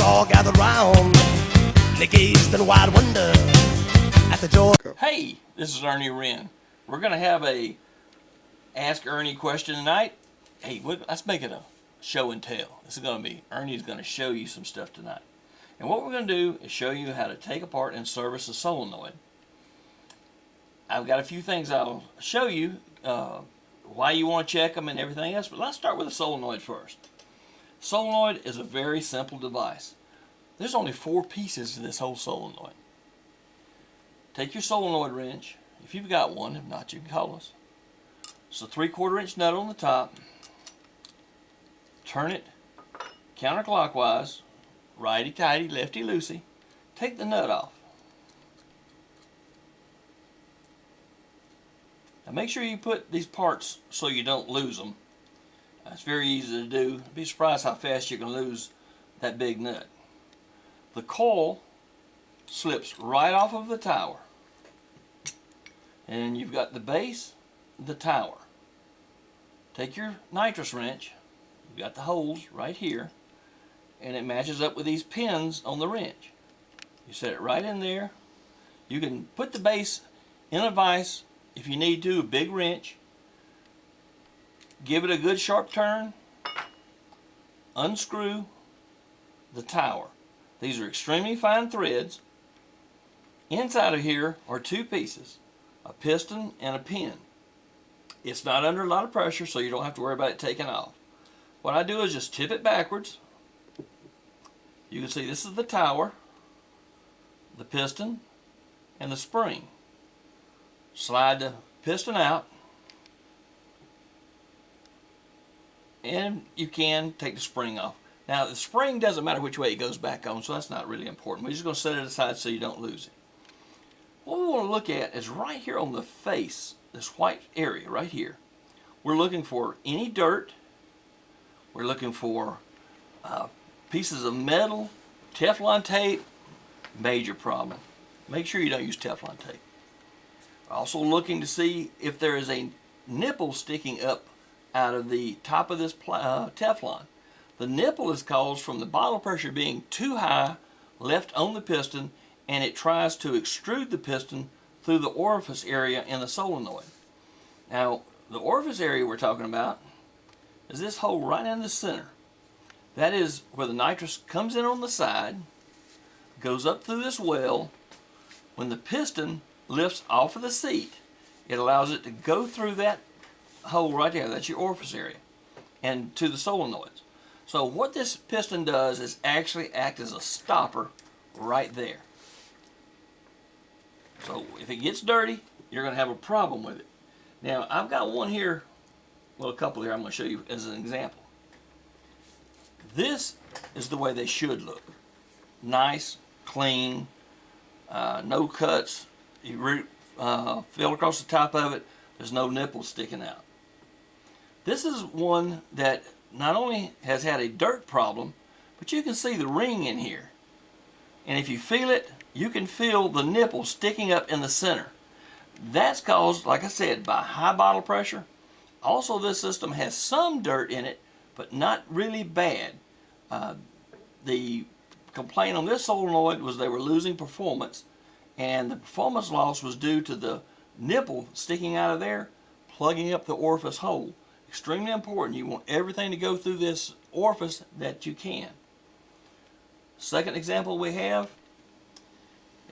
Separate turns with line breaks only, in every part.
Friends all gathered round. They gazed in wide wonder at the joy.
Hey, this is Ernie Wren. We're going to have a Ask Ernie question tonight. Hey, let's make it a show and tell. This is going to be, Ernie's going to show you some stuff tonight. And what we're going to do is show you how to take apart and service a solenoid. I've got a few things I'll show you, why you want to check them and everything else, but let's start with the solenoid first. Solenoid is a very simple device. There's only 4 pieces to this whole solenoid. Take your solenoid wrench, if you've got one, if not you can call us. It's a 3/4 inch nut on the top. Turn it counterclockwise, righty tighty, lefty loosey. Take the nut off. Now make sure you put these parts so you don't lose them. It's very easy to do. Be surprised how fast you can lose that big nut. The coil slips right off of the tower. And you've got the base, the tower. Take your nitrous wrench. You've got the holes right here. And it matches up with these pins on the wrench. You set it right in there. You can put the base in a vise if you need to, a big wrench. Give it a good sharp turn. Unscrew the tower. These are extremely fine threads. Inside of here are 2 pieces, a piston and a pin. It's not under a lot of pressure, so you don't have to worry about it taking off. What I do is just tip it backwards. You can see this is the tower, the piston, and the spring. Slide the piston out, and you can take the spring off. Now the spring doesn't matter which way it goes back on, so that's not really important. We're just going to set it aside so you don't lose it. What we want to look at is right here on the face, this white area right here. We're looking for any dirt. We're looking for pieces of metal, Teflon tape, major problem. Make sure you don't use Teflon tape. Also looking to see if there is a nipple sticking up out of the top of this Teflon. The nipple is caused from the bottle pressure being too high left on the piston, and it tries to extrude the piston through the orifice area in the solenoid. Now, the orifice area we're talking about is this hole right in the center. That is where the nitrous comes in on the side, goes up through this well. When the piston lifts off of the seat, it allows it to go through that hole right there. That's your orifice area, and to the solenoids. So what this piston does is actually act as a stopper right there. So if it gets dirty, you're going to have a problem with it. Now I've got one here, well, a couple here I'm going to show you as an example. This is the way they should look. Nice, clean, no cuts. You feel across the top of it, there's no nipples sticking out. This is one that not only has had a dirt problem, but you can see the ring in here. And if you feel it, you can feel the nipple sticking up in the center. That's caused, like I said, by high bottle pressure. Also, this system has some dirt in it, but not really bad. The complaint on this solenoid was they were losing performance, and the performance loss was due to the nipple sticking out of there, plugging up the orifice hole. Extremely important. You want everything to go through this orifice that you can. Second example we have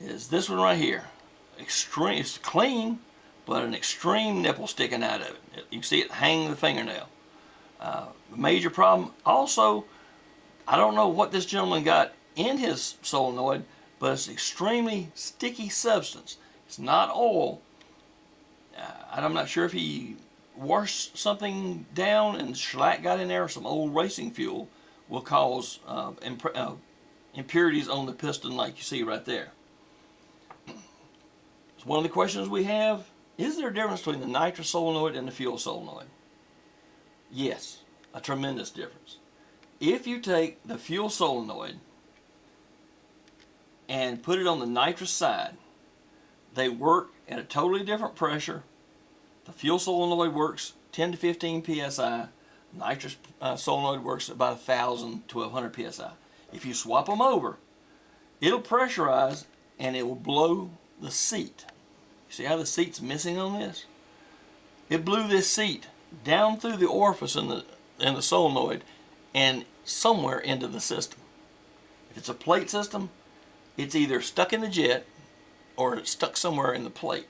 is this one right here. Extreme, it's clean, but an extreme nipple sticking out of it. You can see it hanging the fingernail. Major problem. Also, I don't know what this gentleman got in his solenoid, but it's extremely sticky substance. It's not oil. I'm not sure if he washed something down and shellac got in there, or some old racing fuel will cause impurities on the piston like you see right there. So one of the questions we have, is there a difference between the nitrous solenoid and the fuel solenoid? Yes, a tremendous difference. If you take the fuel solenoid and put it on the nitrous side, they work at a totally different pressure. The fuel solenoid works 10 to 15 psi. Nitrous solenoid works about 1,000 to 1,200 psi. If you swap them over, it'll pressurize and it will blow the seat. See how the seat's missing on this? It blew this seat down through the orifice in the solenoid and somewhere into the system. If it's a plate system, it's either stuck in the jet or it's stuck somewhere in the plate.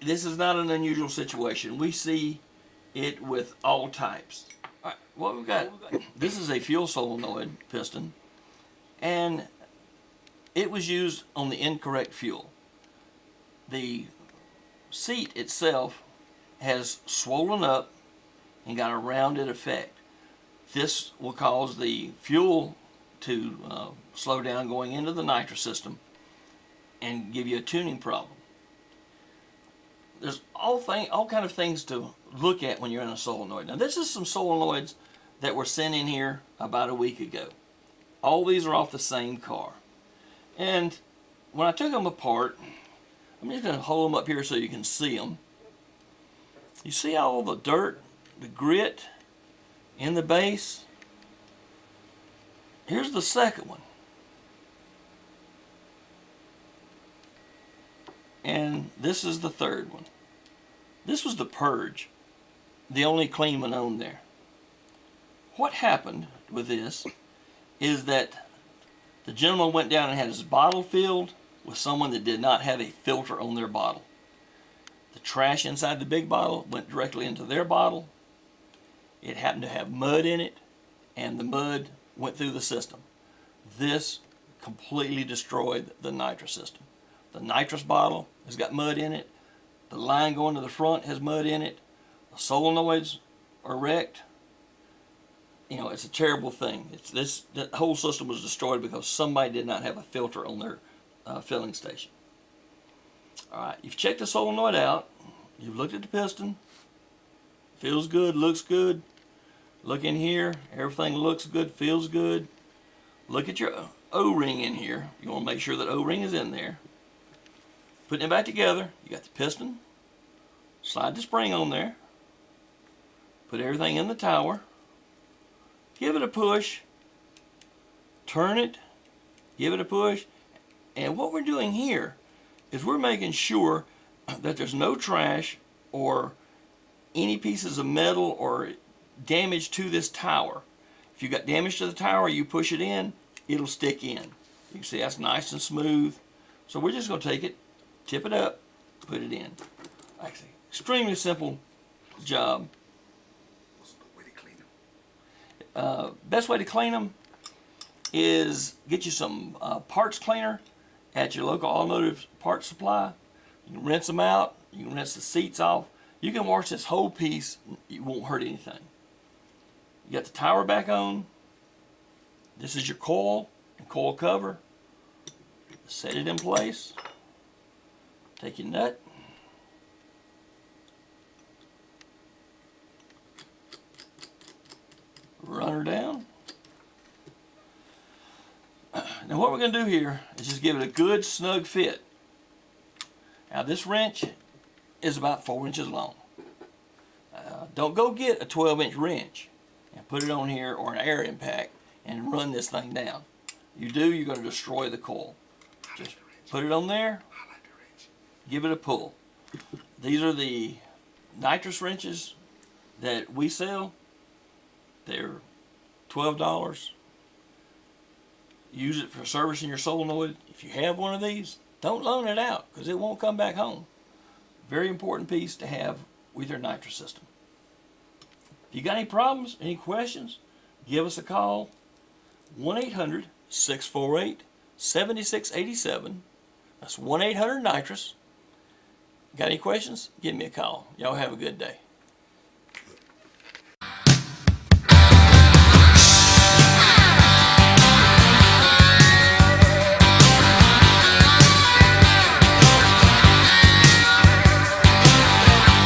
This is not an unusual situation. We see it with all types. All right, what we've got, this is a fuel solenoid piston, and it was used on the incorrect fuel. The seat itself has swollen up and got a rounded effect. This will cause the fuel to slow down going into the nitrous system and give you a tuning problem. There's all kind of things to look at when you're in a solenoid. Now this is some solenoids that were sent in here about a week ago. All these are off the same car. And when I took them apart, I'm just going to hold them up here so you can see them. You see all the dirt, the grit in the base? Here's the second one. And this is the third one. This was the purge, the only clean one on there. What happened with this is that the gentleman went down and had his bottle filled with someone that did not have a filter on their bottle. The trash inside the big bottle went directly into their bottle. It happened to have mud in it, and the mud went through the system. This completely destroyed the nitrous system. The nitrous bottle has got mud in it. The line going to the front has mud in it. The solenoids are wrecked. You know, it's a terrible thing. The whole system was destroyed because somebody did not have a filter on their filling station. Alright, you've checked the solenoid out. You've looked at the piston. Feels good, looks good. Look in here. Everything looks good, feels good. Look at your O-ring in here. You want to make sure that O-ring is in there. Putting it back together, you got the piston. Slide the spring on there. Put everything in the tower. Give it a push. Turn it. Give it a push. And what we're doing here is we're making sure that there's no trash or any pieces of metal or damage to this tower. If you got damage to the tower, you push it in, it'll stick in. You can see that's nice and smooth. So we're just going to take it, tip it up, put it in. Actually, extremely simple job.
What's the way to clean them?
Best way to clean them is get you some parts cleaner at your local automotive parts supply. You can rinse them out. You can rinse the seats off. You can wash this whole piece. It won't hurt anything. You got the tower back on. This is your coil and coil cover. Set it in place. Take your nut. Run her down. Now what we're going to do here is just give it a good snug fit. Now this wrench is about 4 inches long. Don't go get a 12-inch wrench and put it on here or an air impact and run this thing down. You do, you're going to destroy the coil. Just put it on there, give it a pull. These are the nitrous wrenches that we sell. They're $12. Use it for servicing your solenoid. If you have one of these, don't loan it out because it won't come back home. Very important piece to have with your nitrous system. If you got any problems, any questions, give us a call. 1-800-648-7687. That's 1-800-NITROUS. Got any questions? Give me a call. Y'all have a good day.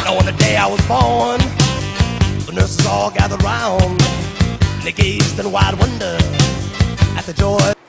On the day I was born, the nurses all gathered round, and they gazed in wide wonder at the joy.